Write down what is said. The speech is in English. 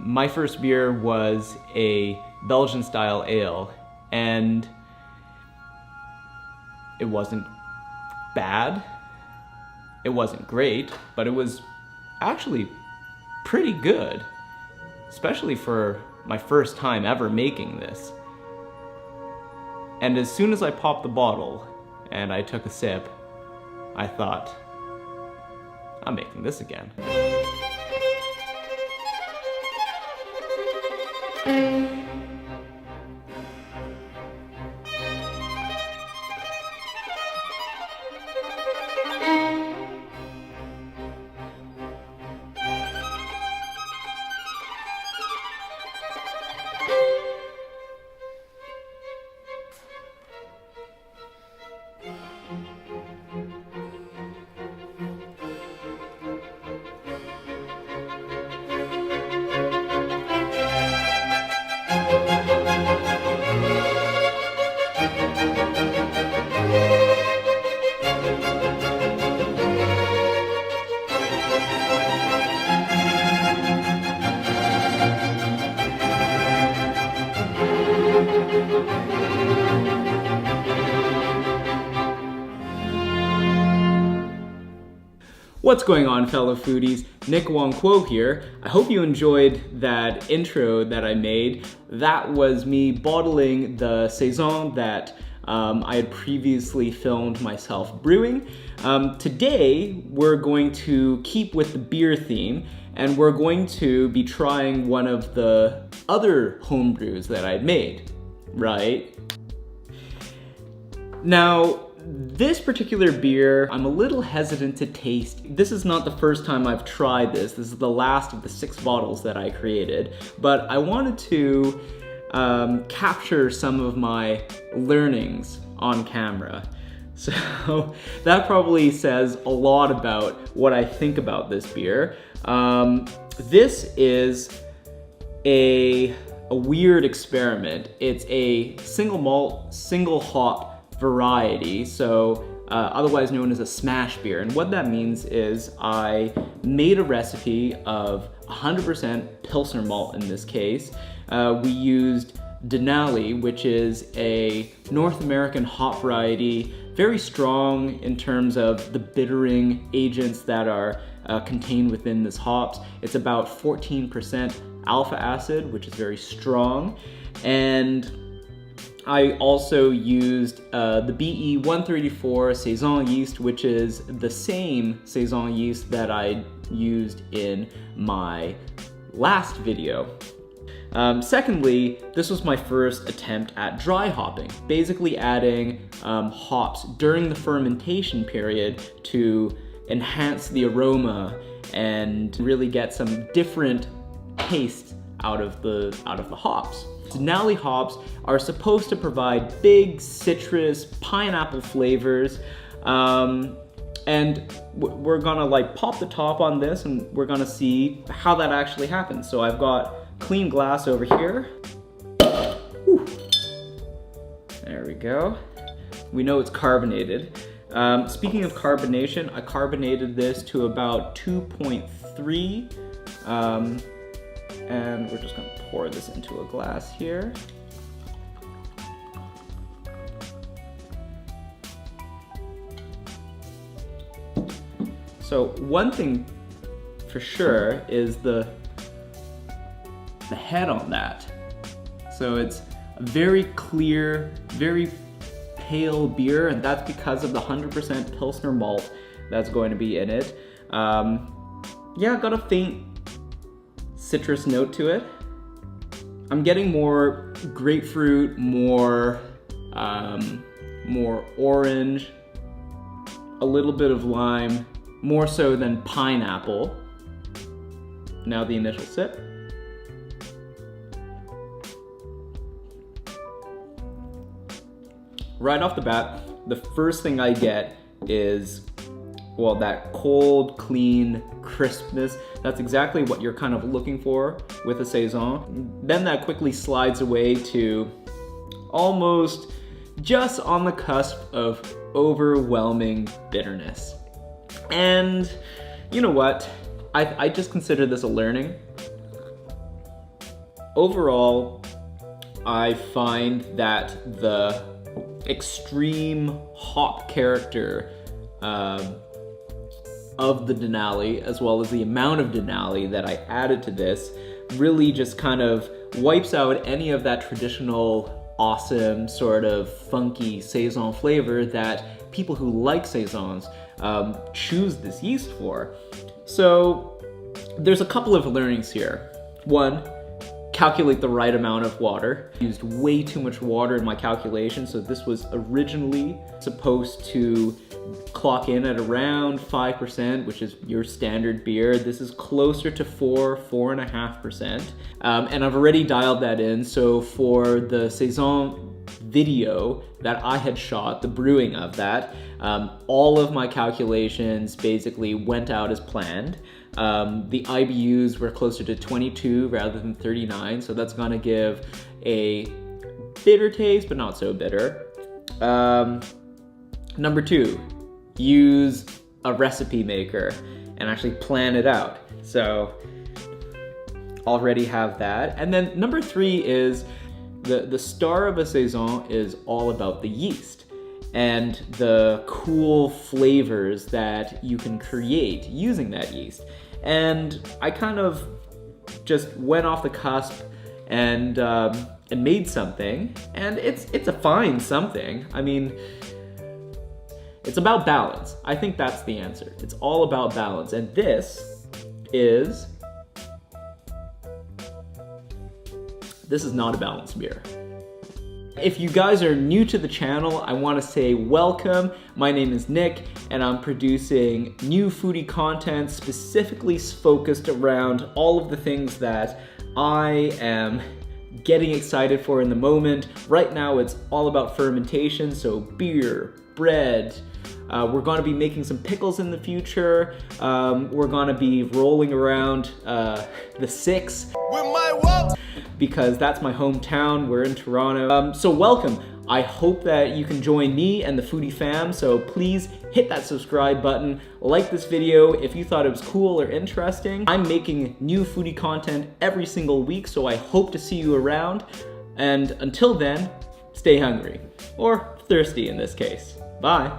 My first beer was a Belgian style ale, and it wasn't bad, it wasn't great, but it was actually pretty good, especially for my first time ever making this. And as soon as I popped the bottle and I took a sip, I thought, I'm making this again. What's going on, fellow foodies? Nick Wong-Kwo here. I hope you enjoyed that intro that I made. That was me bottling the Saison that I had previously filmed myself brewing. Today, we're going to keep with the beer theme, and we're going to be trying one of the other home brews that I'd made, right? Now, this particular beer, I'm a little hesitant to taste. This is not the first time I've tried this. This is the last of the 6 bottles that I created, but I wanted to capture some of my learnings on camera. So that probably says a lot about what I think about this beer. This is a weird experiment. It's a single malt, single hop variety, so otherwise known as a smash beer. And what that means is I made a recipe of 100% pilsner malt in this case. We used Denali, which is a North American hop variety, very strong in terms of the bittering agents that are contained within this hops. It's about 14% alpha acid, which is very strong. And I also used the BE 134 Saison yeast, which is the same Saison yeast that I used in my last video. Secondly, this was my first attempt at dry hopping, basically adding hops during the fermentation period to enhance the aroma and really get some different taste out of the hops. Denali hops are supposed to provide big citrus, pineapple flavors, and we're gonna like pop the top on this and we're gonna see how that actually happens. So I've got clean glass over here. Whew. There we go. We know it's carbonated. Speaking of carbonation, I carbonated this to about 2.3. And we're just gonna pour this into a glass here. So one thing for sure is the head on that. So it's a very clear, very pale beer, and that's because of the 100% Pilsner malt that's going to be in it. Yeah, got a faint citrus note to it. I'm getting more grapefruit, more orange, a little bit of lime, more so than pineapple. Now the initial sip. Right off the bat, the first thing I get is, well, that cold, clean crispness. That's exactly what you're kind of looking for with a Saison. Then that quickly slides away to almost just on the cusp of overwhelming bitterness. And you know what? I just consider this a learning. overall, I find that the extreme hop character of the Denali, as well as the amount of Denali that I added to this, really just kind of wipes out any of that traditional awesome sort of funky Saison flavor that people who like Saisons choose this yeast for. So there's a couple of learnings here. One, calculate the right amount of water. I used way too much water in my calculation, so this was originally supposed to clock in at around 5%, which is your standard beer. This is closer to 4.5%. And I've already dialed that in, so for the Saison video that I had shot, the brewing of that, all of my calculations basically went out as planned. The IBUs were closer to 22 rather than 39, so that's gonna give a bitter taste, but not so bitter. Number two, use a recipe maker and actually plan it out. So already have that. And then number three is the star of a Saison is all about the yeast and the cool flavors that you can create using that yeast. And I kind of just went off the cusp and made something, and it's a fine something. I mean, it's about balance. I think that's the answer. It's all about balance, and this is not a balanced beer. If you guys are new to the channel, I want to say welcome. My name is Nick, and I'm producing new foodie content specifically focused around all of the things that I am getting excited for in the moment. Right now, it's all about fermentation, so beer, bread. We're going to be making some pickles in the future. We're going to be rolling around the 6 with my whoa, because that's my hometown. We're in Toronto. So welcome. I hope that you can join me and the foodie fam, so please hit that subscribe button, like this video if you thought it was cool or interesting. I'm making new foodie content every single week, so I hope to see you around. And until then, stay hungry, or thirsty in this case. Bye.